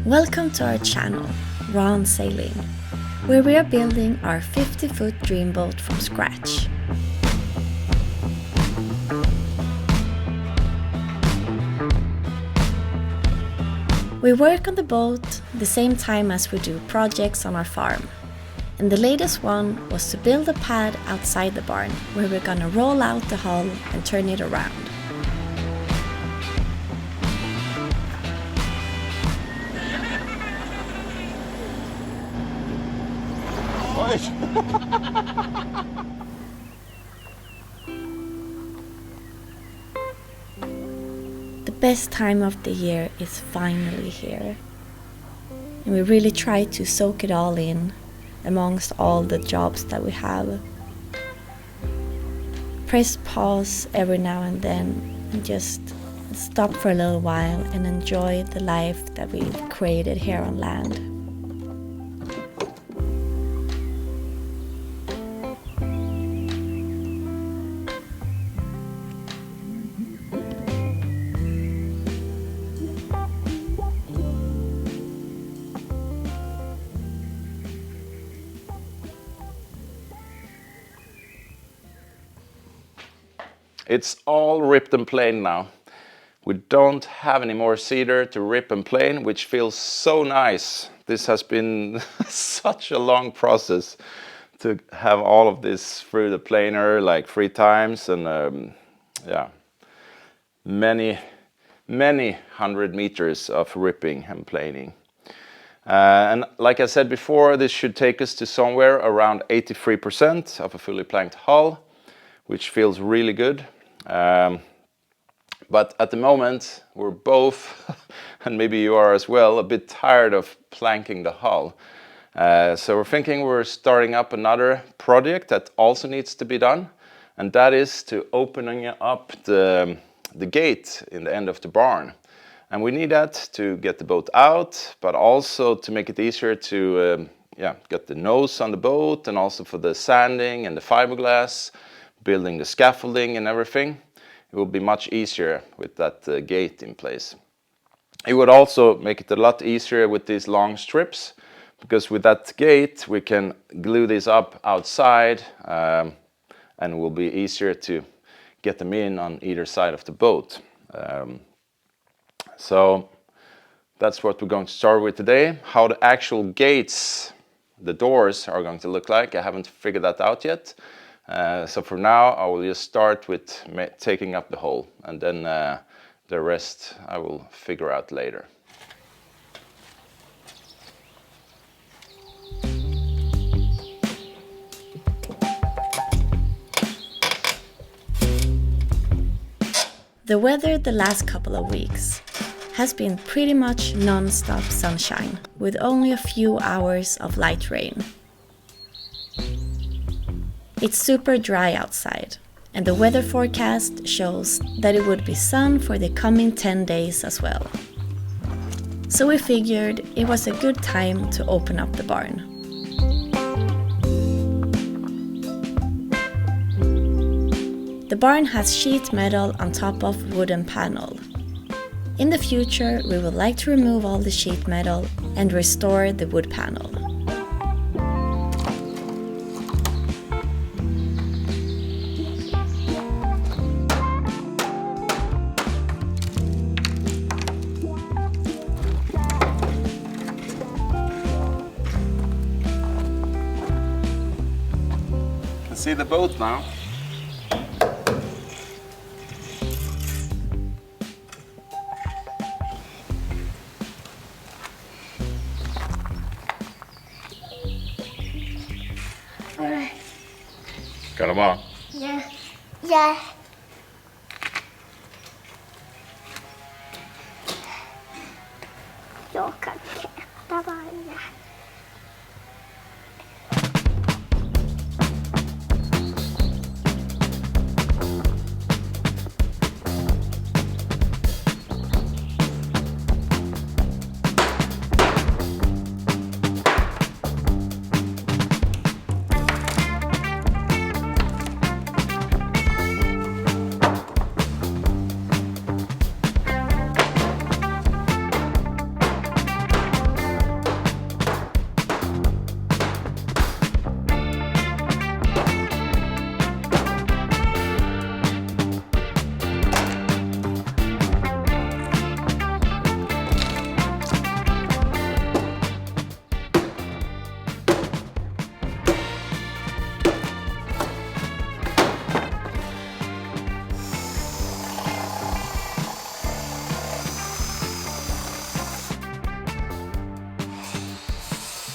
Welcome to our channel, Ron Sailing, where we are building our 50-foot dream boat from scratch. We work on the boat the same time as we do projects on our farm. And the latest one was to build a pad outside the barn where we're gonna roll out the hull and turn it around. The best time of the year is finally here. And we really try to soak it all in amongst all the jobs that we have. Press pause every now and then and just stop for a little while and enjoy the life that we've created here on land. It's all ripped and planed now. We don't have any more cedar to rip and plane, which feels so nice. This has been such a long process to have all of this through the planer like 3 times, and many 100 meters of ripping and planing. And like I said before, this should take us to somewhere around 83% of a fully planked hull, which feels really good. But at the moment, we're both, and maybe you are as well, a bit tired of planking the hull. So we're thinking we're starting up another project that also needs to be done, and that is to opening up the gate in the end of the barn. And we need that to get the boat out, but also to make it easier to get the nose on the boat, and also for the sanding and the fiberglass, building the scaffolding and everything. It will be much easier with that gate in place. It would also make it a lot easier with these long strips, because with that gate we can glue these up outside, and it will be easier to get them in on either side of the boat. So that's what we're going to start with today. How the actual gates, the doors, are going to look like, I haven't figured that out yet. So for now I will just start with taking up the hole, and then the rest I will figure out later. The weather the last couple of weeks has been pretty much non-stop sunshine, with only a few hours of light rain. It's super dry outside, and the weather forecast shows that it would be sun for the coming 10 days as well. So we figured it was a good time to open up the barn. The barn has sheet metal on top of wooden panel. In the future, we would like to remove all the sheet metal and restore the wood panel. See the boat now. Ska det vara? Ja. Ja. Jag kan klättra varje.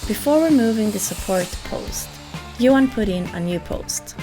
Before removing the support post, Johan put in a new post.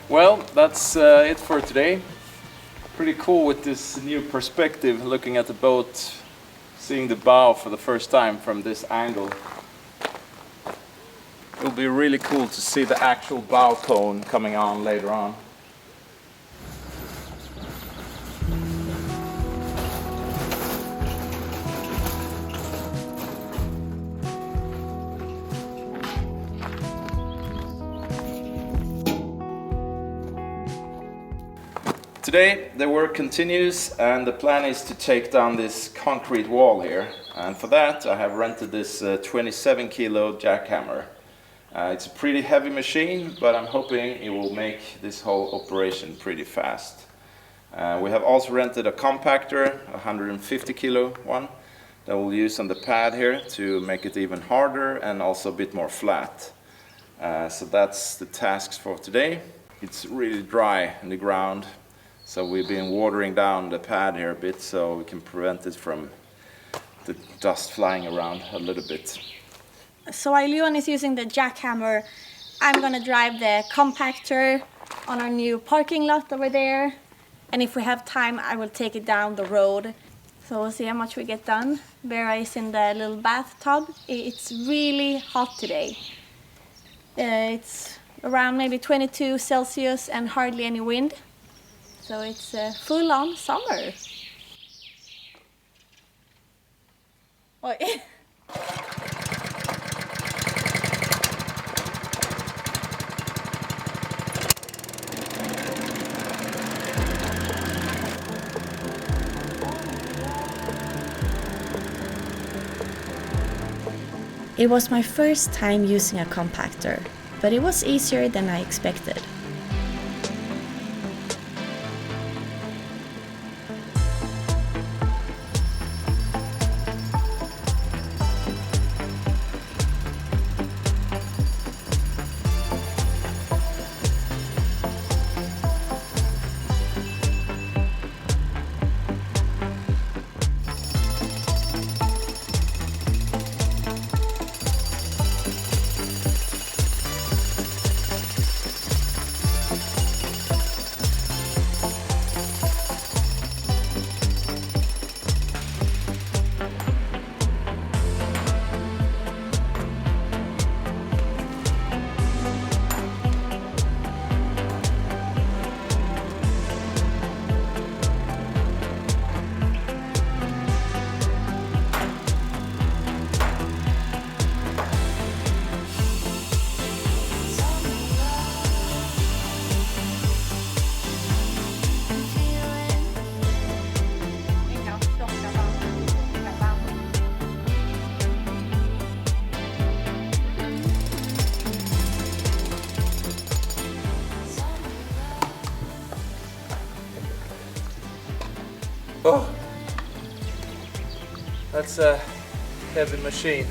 Well, that's it for today. Pretty cool with this new perspective, looking at the boat, seeing the bow for the first time from this angle. It'll be really cool to see the actual bow cone coming on later on. Today the work continues, and the plan is to take down this concrete wall here, and for that I have rented this 27 kilo jackhammer. It's a pretty heavy machine, but I'm hoping it will make this whole operation pretty fast. We have also rented a compactor, a 150 kilo one, that we'll use on the pad here to make it even harder and also a bit more flat. So that's the tasks for today. It's really dry in the ground. So we've been watering down the pad here a bit so we can prevent it from the dust flying around a little bit. So while Johan is using the jackhammer, I'm gonna drive the compactor on our new parking lot over there. And if we have time, I will take it down the road. So we'll see how much we get done. Vera is in the little bathtub. It's really hot today. It's around maybe 22 Celsius and hardly any wind. So it's full-on summer. Oi. It was my first time using a compactor, but it was easier than I expected. Oh, that's a heavy machine.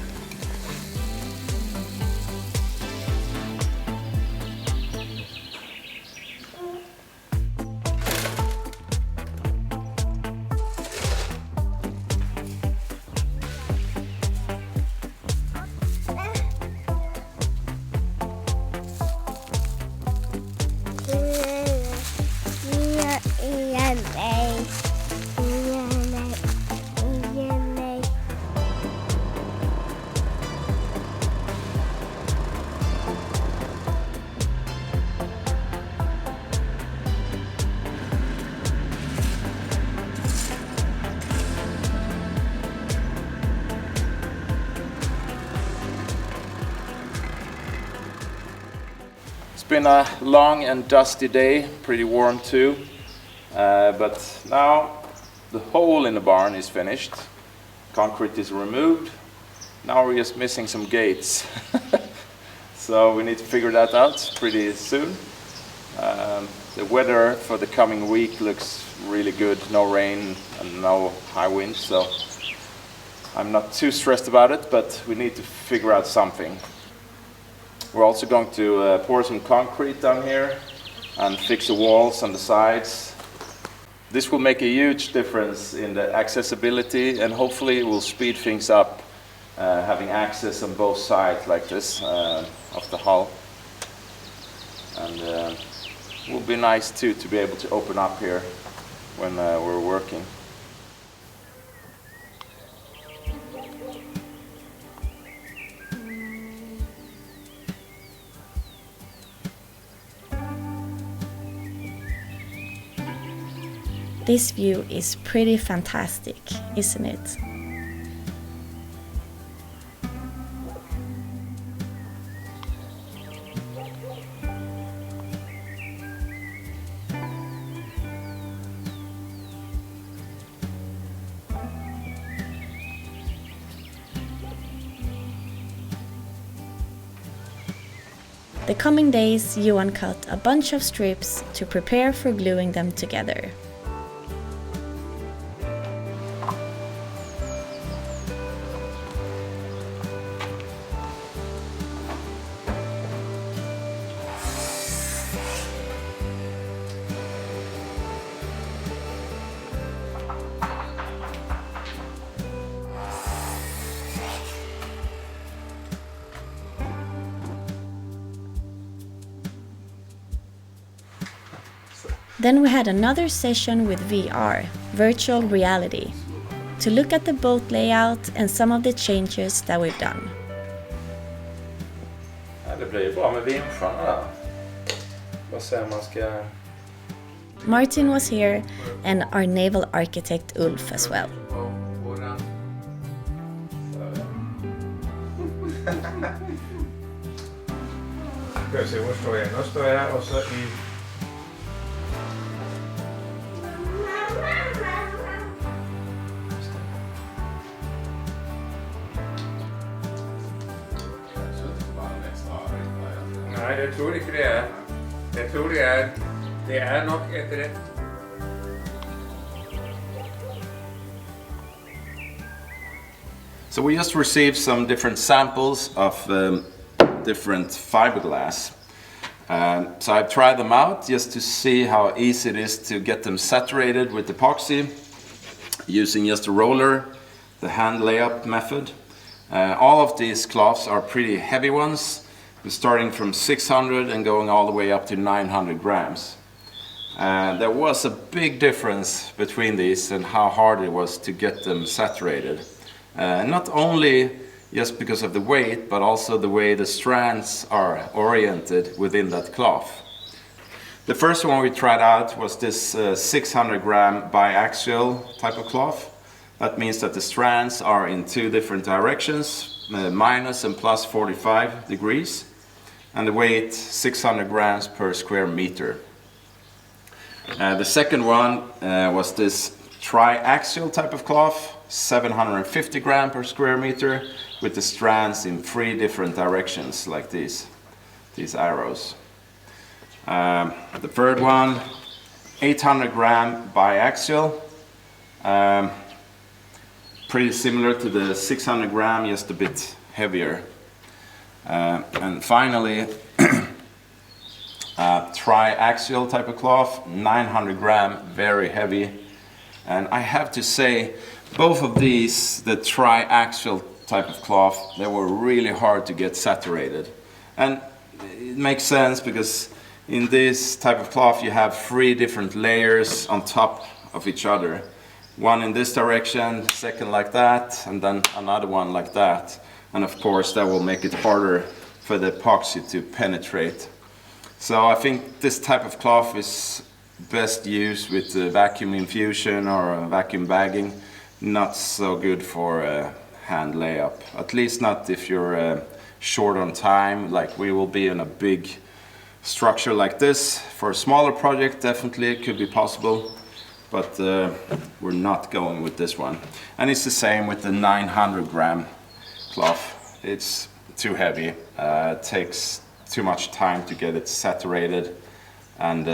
been a long and dusty day, pretty warm too, but now the hole in the barn is finished, concrete is removed, now we're just missing some gates. So we need to figure that out pretty soon. The weather for the coming week looks really good, no rain and no high winds, so I'm not too stressed about it, but we need to figure out something. We're also going to pour some concrete down here and fix the walls on the sides. This will make a huge difference in the accessibility, and hopefully it will speed things up, having access on both sides like this of the hull. And it will be nice too to be able to open up here when we're working. This view is pretty fantastic, isn't it? The coming days, Johan cut a bunch of strips to prepare for gluing them together. Then we had another session with VR, virtual reality, to look at the boat layout and some of the changes that we've done. Ja, det blir bra med vimsjön där. Vad säger man ska... Martin was here and our naval architect Ulf as well. Ska se, var står jag? Nu står jag och så i... Nej, jag tror inte det är. Jag tror det är nog ett rätt. So we just received some different samples of different fiberglass. So I've tried them out just to see how easy it is to get them saturated with epoxy using just a roller, the hand layup method. All of these cloths are pretty heavy ones, starting from 600 and going all the way up to 900 grams. There was a big difference between these and how hard it was to get them saturated. Not only just because of the weight, but also the way the strands are oriented within that cloth. The first one we tried out was this 600 gram biaxial type of cloth. That means that the strands are in two different directions, minus and plus 45 degrees, and the weight 600 grams per square meter. The second one was this triaxial type of cloth, 750 grams per square meter, with the strands in three different directions like these arrows. The third one, 800 gram biaxial, pretty similar to the 600 gram, just a bit heavier. And finally, triaxial type of cloth, 900 gram, very heavy. And I have to say, both of these, the triaxial type of cloth, they were really hard to get saturated. And it makes sense because in this type of cloth you have three different layers on top of each other. One in this direction, second like that, and then another one like that. And of course that will make it harder for the epoxy to penetrate. So I think this type of cloth is best used with vacuum infusion or vacuum bagging. Not so good for hand layup, at least not if you're short on time, like we will be in a big structure like this. For a smaller project, definitely it could be possible, but we're not going with this one. And it's the same with the 900 gram cloth. It's too heavy, it takes too much time to get it saturated. And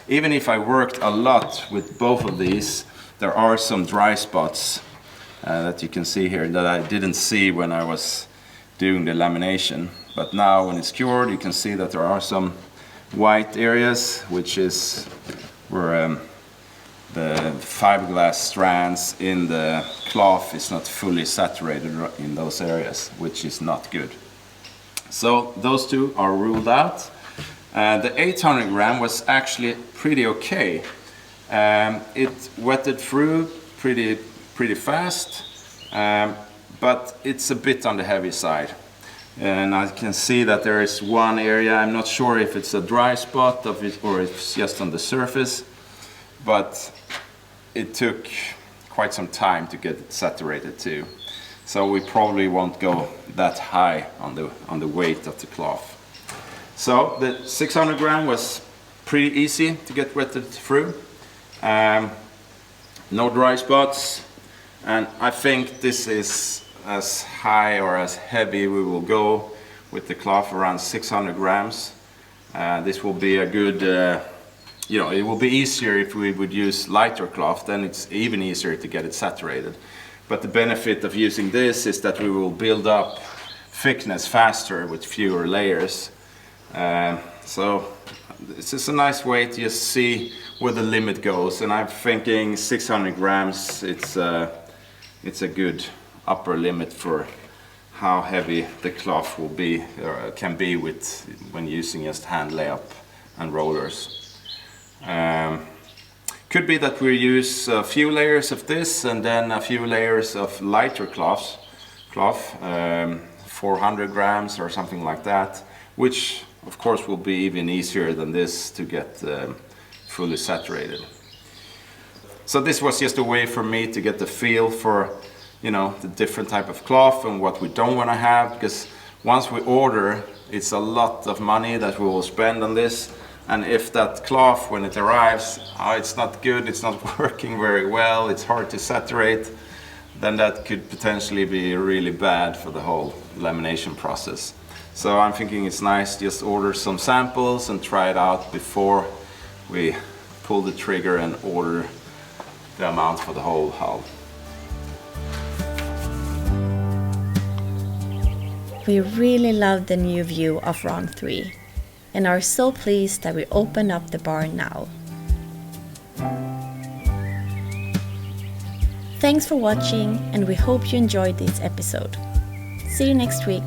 even if I worked a lot with both of these, there are some dry spots that you can see here that I didn't see when I was doing the lamination. But now when it's cured, you can see that there are some white areas, which is where the fiberglass strands in the cloth is not fully saturated in those areas, which is not good. So those two are ruled out. The 800 gram was actually pretty okay. It wetted through pretty fast, but it's a bit on the heavy side. And I can see that there is one area, I'm not sure if it's a dry spot or if it's just on the surface, but it took quite some time to get it saturated too. So we probably won't go that high on the weight of the cloth. So the 600 gram was pretty easy to get wetted through. No dry spots, and I think this is as high or as heavy we will go with the cloth, around 600 grams. This will be a good, it will be easier if we would use lighter cloth, then it's even easier to get it saturated. But the benefit of using this is that we will build up thickness faster with fewer layers. So this is a nice way to just see where the limit goes, and I'm thinking 600 grams, it's a good upper limit for how heavy the cloth will be, or can be when using just hand layup and rollers. Could be that we use a few layers of this and then a few layers of lighter cloth, 400 grams or something like that, which of course will be even easier than this to get fully saturated. So this was just a way for me to get the feel for the different type of cloth and what we don't want to have, because once we order, it's a lot of money that we will spend on this, and if that cloth, when it arrives, it's not good, it's not working very well, it's hard to saturate, then that could potentially be really bad for the whole lamination process. So I'm thinking it's nice just order some samples and try it out before we pull the trigger and order the amount for the whole hull. We really love the new view of Run 3 and are so pleased that we open up the barn now. Thanks for watching, and we hope you enjoyed this episode. See you next week.